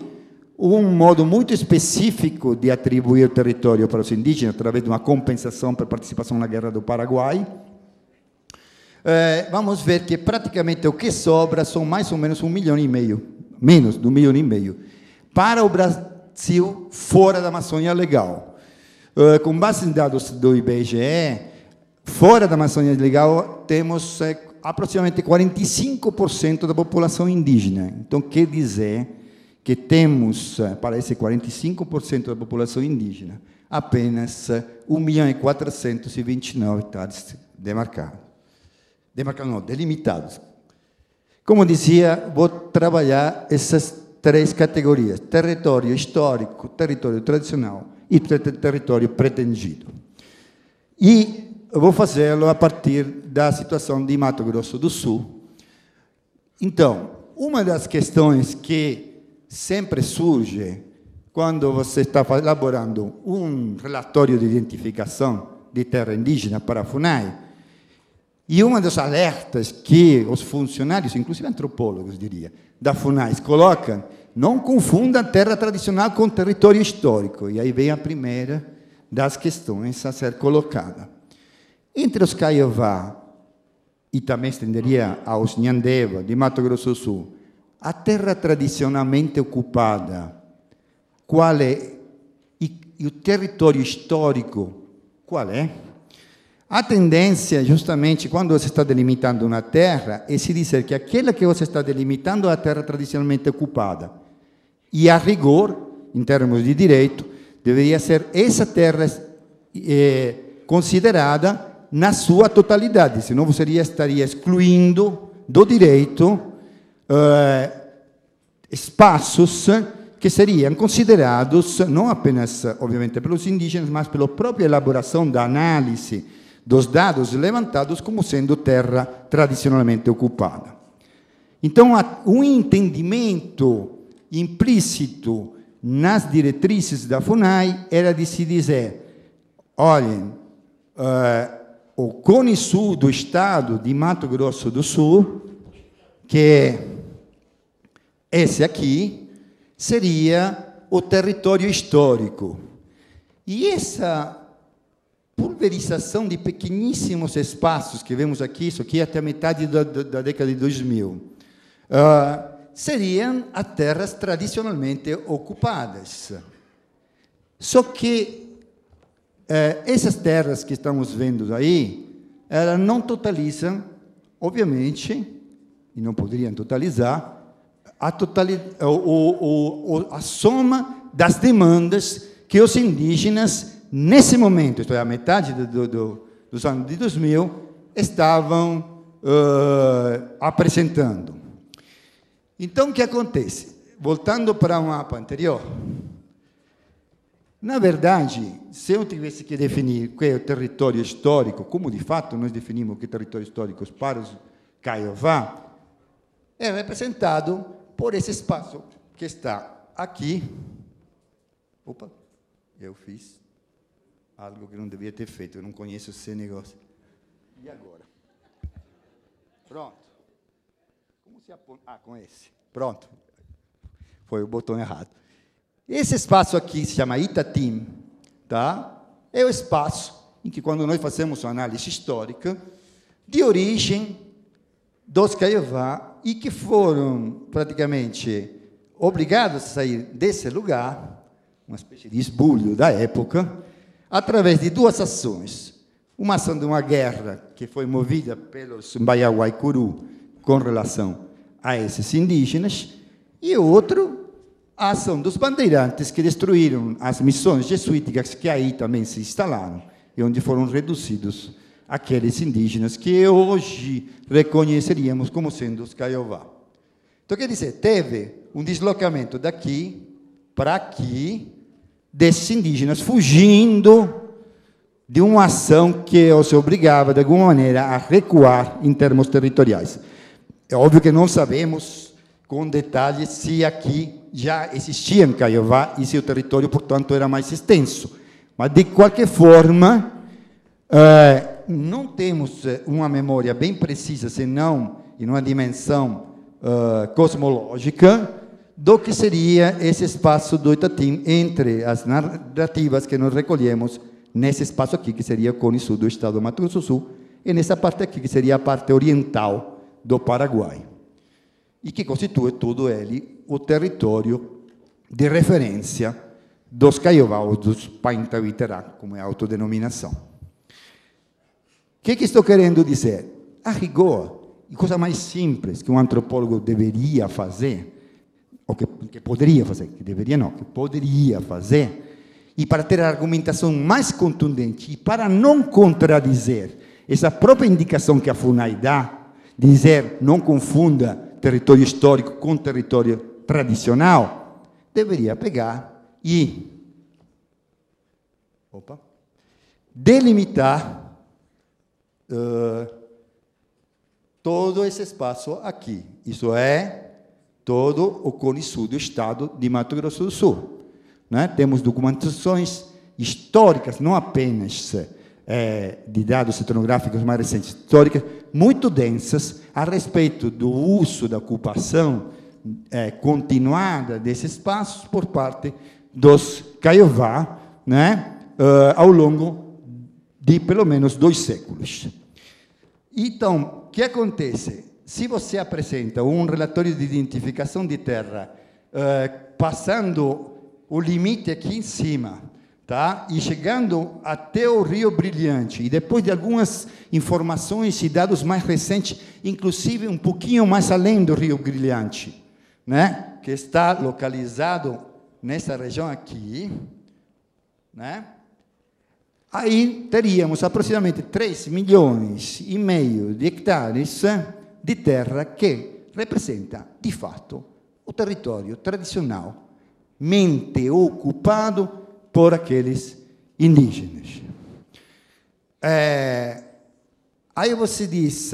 um modo muito específico de atribuir o território para os indígenas, através de uma compensação por participação na Guerra do Paraguai, vamos ver que praticamente o que sobra são mais ou menos 1,5 milhão, menos de 1,5 milhão, para o Brasil fora da Amazônia Legal. Com base em dados do IBGE, fora da Amazônia Legal, temos aproximadamente 45% da população indígena. Então, quer dizer que temos, para esse 45% da população indígena, apenas 1.429.000 hectares delimitados. Como dizia, vou trabalhar essas 3 categorias: território histórico, território tradicional e território pretendido. E vou fazê-lo a partir da situação de Mato Grosso do Sul. Então, uma das questões que sempre surge quando você está elaborando um relatório de identificação de terra indígena para a FUNAI, e um dos alertas que os funcionários, inclusive antropólogos, diria, da FUNAI colocam: não confunda terra tradicional com território histórico. E aí vem a primeira das questões a ser colocada. Entre os Caiová, e também estenderia aos Nhandeva, de Mato Grosso do Sul, a terra tradicionalmente ocupada, qual é? E o território histórico, qual é? A tendência, justamente, quando você está delimitando uma terra, é se dizer que aquela que você está delimitando é a terra tradicionalmente ocupada. E, a rigor, em termos de direito, deveria ser essa terra considerada na sua totalidade, senão você estaria excluindo do direito espaços que seriam considerados, não apenas, obviamente, pelos indígenas, mas pela própria elaboração da análise dos dados levantados como sendo terra tradicionalmente ocupada. Então, um entendimento implícito nas diretrizes da FUNAI era de se dizer: olhem, o Cone Sul do estado de Mato Grosso do Sul, que é esse aqui, seria o território histórico. E essa pulverização de pequeníssimos espaços que vemos aqui, isso aqui é até a metade da década de 2000, seriam as terras tradicionalmente ocupadas. Só que essas terras que estamos vendo aí, elas não totalizam, obviamente, e não poderiam totalizar, a soma das demandas que os indígenas, nesse momento, isto é, a metade dos anos de 2000, estavam apresentando. Então, o que acontece? Voltando para o mapa anterior, na verdade, se eu tivesse que definir o que é o território histórico, como de fato nós definimos o que é território histórico para os Caiová, é representado por esse espaço que está aqui. Opa, eu fiz algo que não devia ter feito, eu não conheço esse negócio. E agora? Pronto. Como se aponta? Ah, com esse. Pronto. Foi o botão errado. Esse espaço aqui se chama Itatim, tá? É o espaço em que, quando nós fazemos uma análise histórica, de origem dos Caiová, e que foram praticamente obrigados a sair desse lugar, uma espécie de esbulho da época, através de duas ações. Uma ação de uma guerra que foi movida pelos Mbaiaguaicuru com relação a esses indígenas, e outro, a ação dos bandeirantes que destruíram as missões jesuíticas que aí também se instalaram, e onde foram reduzidos aqueles indígenas que hoje reconheceríamos como sendo os Caiová. Então, quer dizer, teve um deslocamento daqui para aqui, desses indígenas fugindo de uma ação que os obrigava, de alguma maneira, a recuar em termos territoriais. É óbvio que não sabemos com detalhes se aqui já existia em Caiová e se o território, portanto, era mais extenso. Mas, de qualquer forma, não temos uma memória bem precisa, senão em uma dimensão cosmológica, do que seria esse espaço do Itatim entre as narrativas que nós recolhemos nesse espaço aqui, que seria o Cone Sul do estado do Mato Grosso do Sul, e nessa parte aqui, que seria a parte oriental do Paraguai, e que constitui todo ele o território de referência dos Caiová ou dos Paintauiterá, como é a autodenominação. O que estou querendo dizer? A rigor, a coisa mais simples que um antropólogo deveria fazer, ou que poderia fazer, que deveria não, que poderia fazer, e para ter a argumentação mais contundente, e para não contradizer essa própria indicação que a FUNAI dá, dizer não confunda território histórico com território tradicional, deveria pegar e delimitar todo esse espaço aqui. Isso é todo o Cone Sul do estado de Mato Grosso do Sul. Né? Temos documentações históricas, não apenas de dados etnográficos mais recentes, históricas, muito densas, a respeito do uso da ocupação continuada desses espaços por parte dos Caiová, né? Ao longo de pelo menos 2 séculos. Então, o que acontece? Se você apresenta um relatório de identificação de terra passando o limite aqui em cima, tá? E chegando até o Rio Brilhante, e depois de algumas informações e dados mais recentes, inclusive um pouquinho mais além do Rio Brilhante, né? Que está localizado nessa região aqui, né? Aí teríamos aproximadamente 3,5 milhões de hectares de terra que representa, de fato, o território tradicionalmente ocupado por aqueles indígenas. Aí você diz,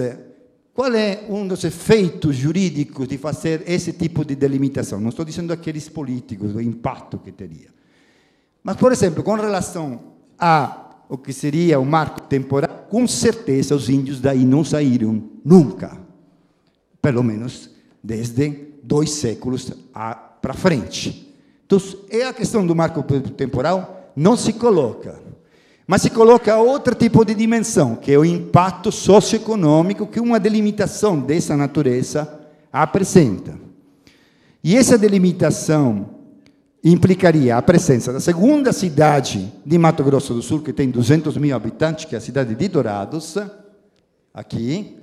qual é um dos efeitos jurídicos de fazer esse tipo de delimitação? Não estou dizendo aqueles políticos, o impacto que teria. Mas, por exemplo, com relação ao que seria o marco temporal, com certeza os índios daí não saíram nunca, pelo menos desde 2 séculos para frente. Então, a questão do marco temporal não se coloca, mas se coloca outro tipo de dimensão, que é o impacto socioeconômico que uma delimitação dessa natureza apresenta. E essa delimitação implicaria a presença da segunda cidade de Mato Grosso do Sul, que tem 200 mil habitantes, que é a cidade de Dourados, aqui.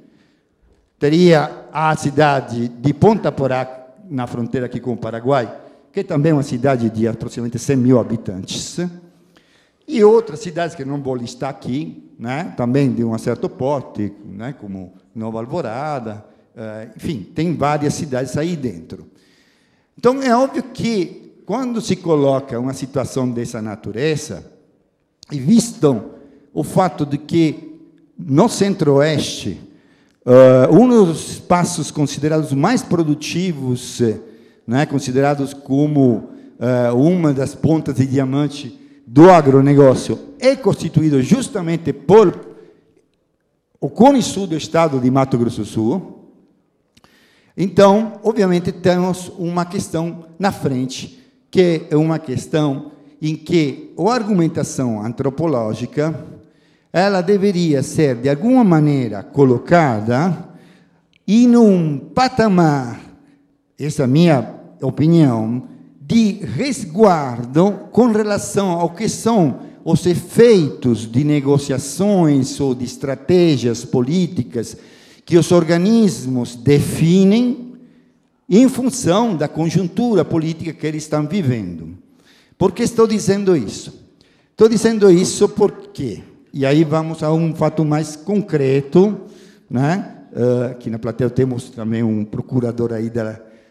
Teria a cidade de Ponta Porá, na fronteira aqui com o Paraguai, que também é uma cidade de aproximadamente 100 mil habitantes. E outras cidades que não vou listar aqui, né, também de um certo porte, né, como Nova Alvorada, enfim, tem várias cidades aí dentro. Então, é óbvio que, quando se coloca uma situação dessa natureza, e vistam o fato de que, no Centro-Oeste, um dos espaços considerados mais produtivos, né, considerados como uma das pontas de diamante do agronegócio, é constituído justamente por o Cone Sul do estado de Mato Grosso do Sul. Então, obviamente, temos uma questão na frente, que é uma questão em que a argumentação antropológica ela deveria ser, de alguma maneira, colocada em um patamar, essa é a minha opinião, de resguardo com relação ao que são os efeitos de negociações ou de estratégias políticas que os organismos definem em função da conjuntura política que eles estão vivendo. Por que estou dizendo isso? Estou dizendo isso porque, e aí vamos a um fato mais concreto, né? Aqui na plateia temos também um procurador aí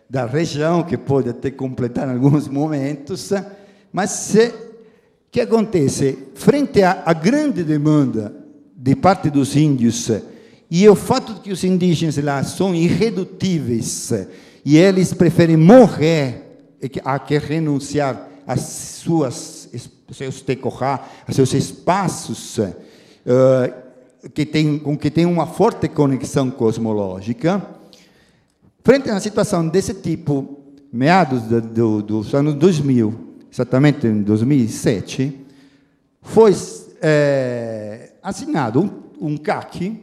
da região, que pode até completar em alguns momentos, mas o que acontece? Frente à grande demanda de parte dos índios, e o fato de que os indígenas lá são irredutíveis, e eles preferem morrer a que renunciar às seus tecorá, aos seus espaços, com que tem uma forte conexão cosmológica. Frente a uma situação desse tipo, meados dos anos 2000, exatamente em 2007, foi assinado um CAC,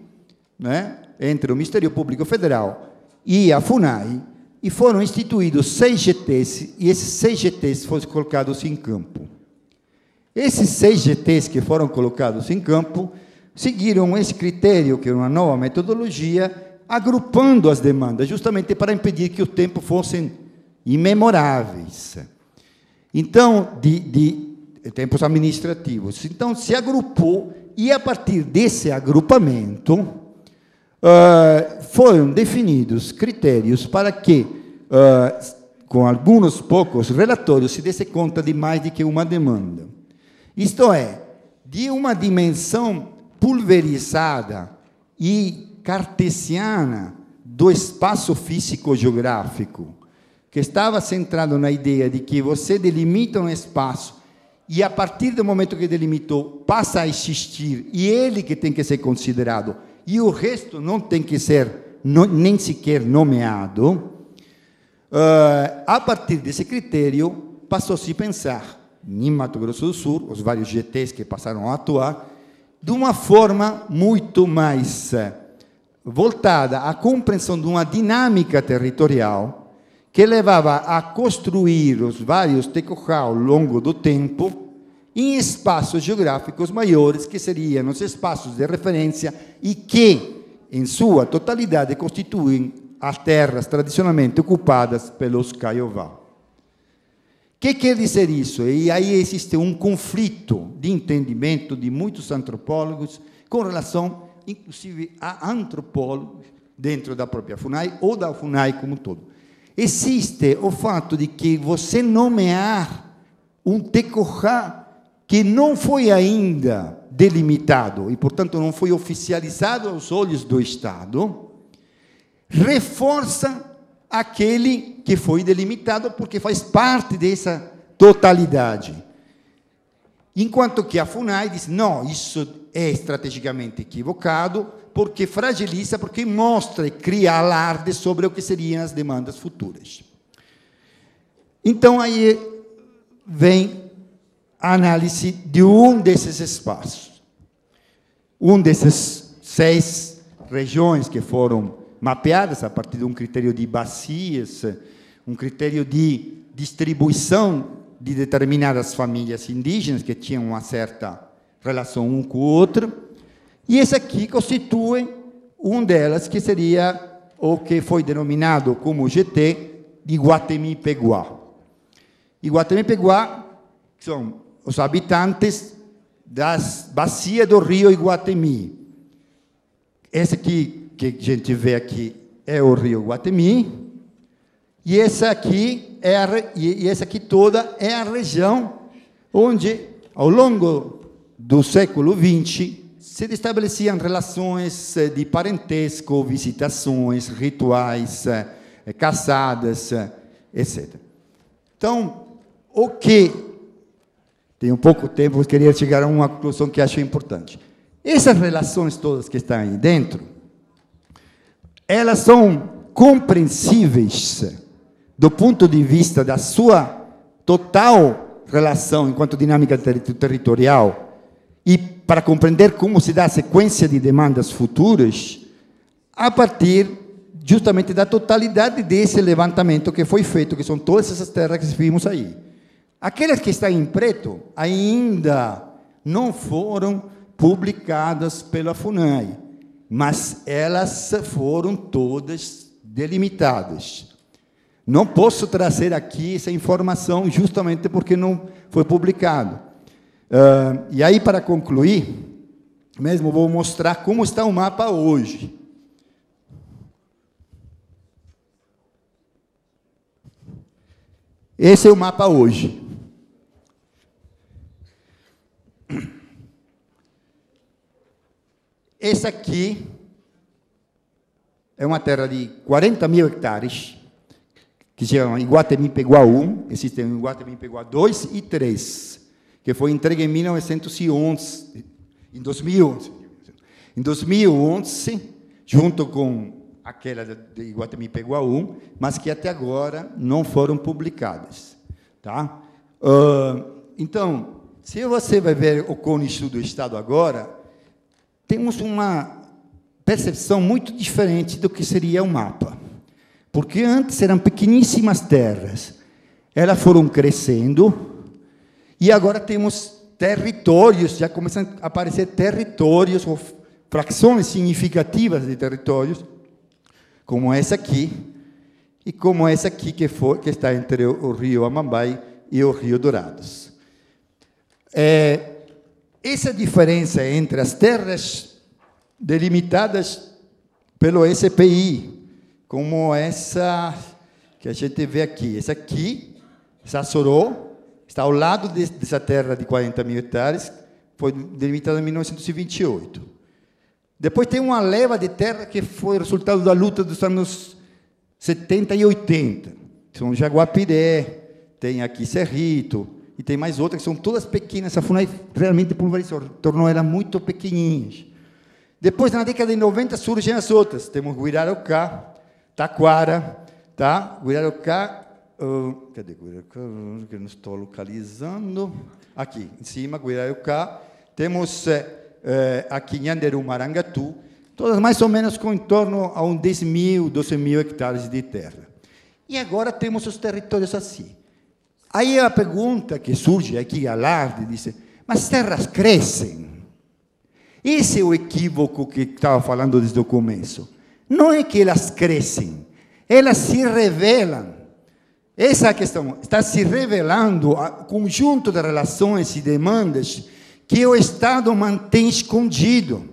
né, entre o Ministério Público Federal e a FUNAI, e foram instituídos 6 GTs, e esses 6 GTs foram colocados em campo. Esses 6 GTs que foram colocados em campo seguiram esse critério, que é uma nova metodologia, agrupando as demandas, justamente para impedir que o tempo fossem imemoráveis. Então, de tempos administrativos. Então, se agrupou, e a partir desse agrupamento, foram definidos critérios para que, com alguns poucos relatórios, se desse conta de mais do que uma demanda. Isto é, de uma dimensão pulverizada e cartesiana do espaço físico-geográfico, que estava centrado na ideia de que você delimita um espaço e, a partir do momento que delimitou, passa a existir, e ele que tem que ser considerado, e o resto não tem que ser nem sequer nomeado, a partir desse critério, passou-se a pensar, em Mato Grosso do Sul, os vários GTs que passaram a atuar, de uma forma muito mais voltada à compreensão de uma dinâmica territorial que levava a construir os vários tecorá ao longo do tempo em espaços geográficos maiores, que seriam os espaços de referência e que, em sua totalidade, constituem as terras tradicionalmente ocupadas pelos Kaiowá. O que quer dizer isso? E aí existe um conflito de entendimento de muitos antropólogos com relação, inclusive, a antropólogos dentro da própria FUNAI ou da FUNAI como um todo. Existe o fato de que você nomear um tecorá que não foi ainda delimitado e, portanto, não foi oficializado aos olhos do Estado, reforça aquele que foi delimitado porque faz parte dessa totalidade. Enquanto que a FUNAI diz, não, isso é estrategicamente equivocado, porque fragiliza, porque mostra e cria alarde sobre o que seriam as demandas futuras. Então, aí vem a análise de um desses espaços. Um desses 6 regiões que foram mapeadas a partir de um critério de bacias, um critério de distribuição de determinadas famílias indígenas que tinham uma certa relação um com o outro, e esse aqui constitui um delas, que seria o que foi denominado como GT de Iguatemi-Peguá. Iguatemi-Peguá são os habitantes das bacias do rio Iguatemi. Esse aqui, que a gente vê aqui, é o rio Iguatemi, e essa aqui, toda é a região onde, ao longo do século XX, se estabeleciam relações de parentesco, visitações, rituais, caçadas, etc. Então, o que... Tenho pouco tempo, eu queria chegar a uma conclusão que acho importante. Essas relações todas que estão aí dentro, elas são compreensíveis do ponto de vista da sua total relação enquanto dinâmica territorial e para compreender como se dá a sequência de demandas futuras a partir justamente da totalidade desse levantamento que foi feito, que são todas essas terras que vimos aí. Aquelas que estão em preto ainda não foram publicadas pela FUNAI, mas elas foram todas delimitadas. Não posso trazer aqui essa informação justamente porque não foi publicado. E aí, para concluir, mesmo vou mostrar como está o mapa hoje. Esse é o mapa hoje. Essa aqui é uma terra de 40 mil hectares, que se chama Iguatemi-Peguá 1, existem Iguatemi-Peguá 2 e 3, que foi entregue em 1911, em 2011. Em 2011, junto com aquela de Iguatemi-Peguá 1, mas que até agora não foram publicadas. Tá? Então, se você vai ver o Cone Sul do Estado agora, temos uma percepção muito diferente do que seria o mapa. Porque antes eram pequeníssimas terras, elas foram crescendo, e agora temos territórios, já começam a aparecer territórios, ou frações significativas de territórios, como essa aqui, e como essa aqui que está entre o rio Amambai e o rio Dourados. Essa diferença entre as terras delimitadas pelo SPI, como essa que a gente vê aqui. Essa aqui, Sassoró, está ao lado dessa terra de 40 mil hectares, foi delimitada em 1928. Depois tem uma leva de terra que foi resultado da luta dos anos 70 e 80. São Jaguapiré, tem aqui Cerrito, e tem mais outras que são todas pequenas. A FUNAI realmente pulverizou, tornou elas muito pequenininhas. Depois, na década de 90, surgem as outras. Temos Guirarocá, Taquara, tá? Guirarocá, cadê Guirarocá? Que não estou localizando. Aqui, em cima, Guirarocá. Temos aqui Nhanderu, Marangatu, todas mais ou menos com em torno a uns 10 mil, 12 mil hectares de terra. E agora temos os territórios assim. Aí a pergunta que surge aqui, alarde, diz, mas terras crescem? Esse é o equívoco que estava falando desde o começo. Não é que elas crescem, elas se revelam. Essa é a questão, está se revelando o conjunto de relações e demandas que o Estado mantém escondido.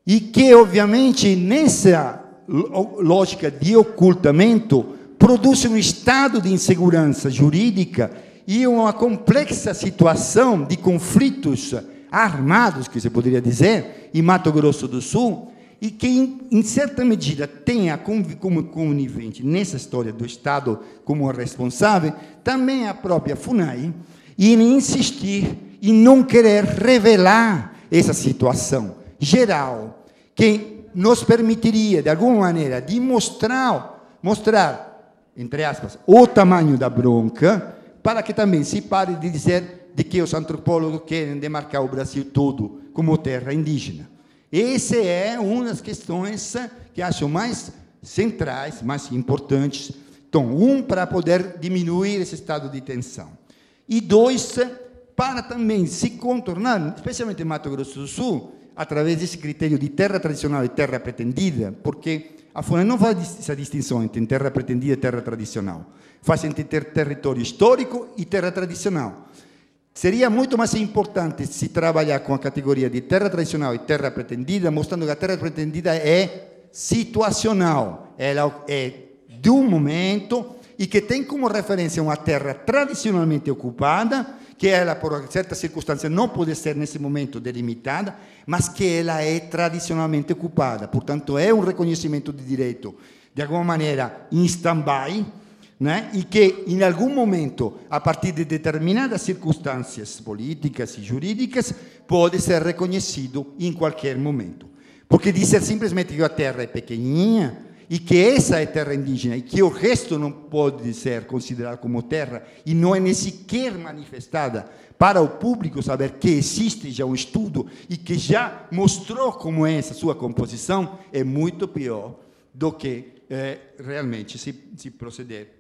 E que, obviamente, nessa lógica de ocultamento, produz um estado de insegurança jurídica e uma complexa situação de conflitos armados, que se poderia dizer, em Mato Grosso do Sul, e que, em certa medida, tenha como conivente nessa história do Estado como responsável, também a própria FUNAI, e insistir em não querer revelar essa situação geral, que nos permitiria, de alguma maneira, de mostrar, entre aspas, o tamanho da bronca, para que também se pare de dizer de que os antropólogos querem demarcar o Brasil todo como terra indígena. Essa é uma das questões que acho mais centrais, mais importantes. Então, para poder diminuir esse estado de tensão. E dois, para também se contornar, especialmente em Mato Grosso do Sul, através desse critério de terra tradicional e terra pretendida, porque a FUNAI não faz essa distinção entre terra pretendida e terra tradicional. Faz entre território histórico e terra tradicional. Seria muito mais importante se trabalhar com a categoria de terra tradicional e terra pretendida, mostrando que a terra pretendida é situacional, ela é de um momento e que tem como referência uma terra tradicionalmente ocupada, que ela, por certas circunstâncias, não pode ser, nesse momento, delimitada, mas que ela é tradicionalmente ocupada. Portanto, é um reconhecimento de direito, de alguma maneira, em stand-by, né? E que, em algum momento, a partir de determinadas circunstâncias políticas e jurídicas, pode ser reconhecido em qualquer momento. Porque dizer simplesmente que a terra é pequenininha, e que essa é terra indígena, e que o resto não pode ser considerado como terra, e não é nem sequer manifestada para o público saber que existe já um estudo e que já mostrou como é essa sua composição, é muito pior do que realmente se proceder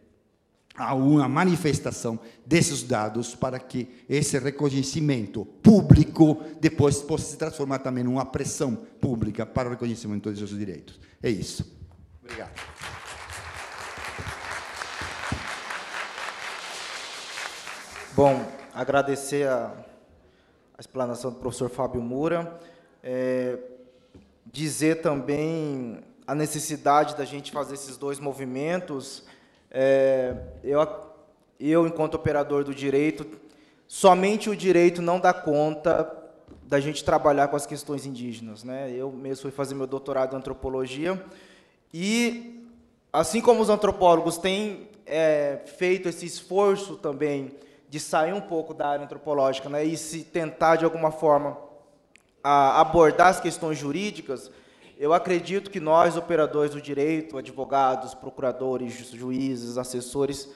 a uma manifestação desses dados para que esse reconhecimento público depois possa se transformar também numa pressão pública para o reconhecimento desses direitos. É isso. Obrigado. Bom, agradecer a explanação do professor Fábio Moura, dizer também a necessidade da gente fazer esses dois movimentos. Eu eu, enquanto operador do direito, somente o direito não dá conta da gente trabalhar com as questões indígenas, né? Eu mesmo fui fazer meu doutorado em antropologia e, assim como os antropólogos têm feito esse esforço também de sair um pouco da área antropológica, né, e se tentar, de alguma forma, abordar as questões jurídicas, eu acredito que nós, operadores do direito, advogados, procuradores, juízes, assessores,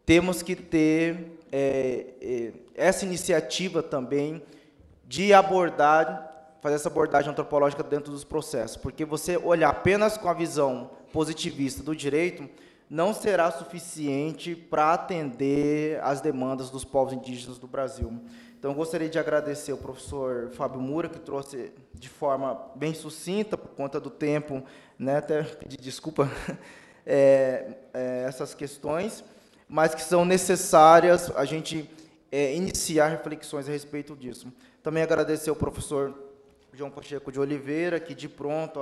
temos que ter essa iniciativa também de fazer essa abordagem antropológica dentro dos processos, porque você olhar apenas com a visão positivista do direito não será suficiente para atender às demandas dos povos indígenas do Brasil. Então, eu gostaria de agradecer ao professor Fábio Mura, que trouxe de forma bem sucinta, por conta do tempo, né, até pedir desculpa, essas questões, mas que são necessárias a gente iniciar reflexões a respeito disso. Também agradecer ao professor João Pacheco de Oliveira, que de pronto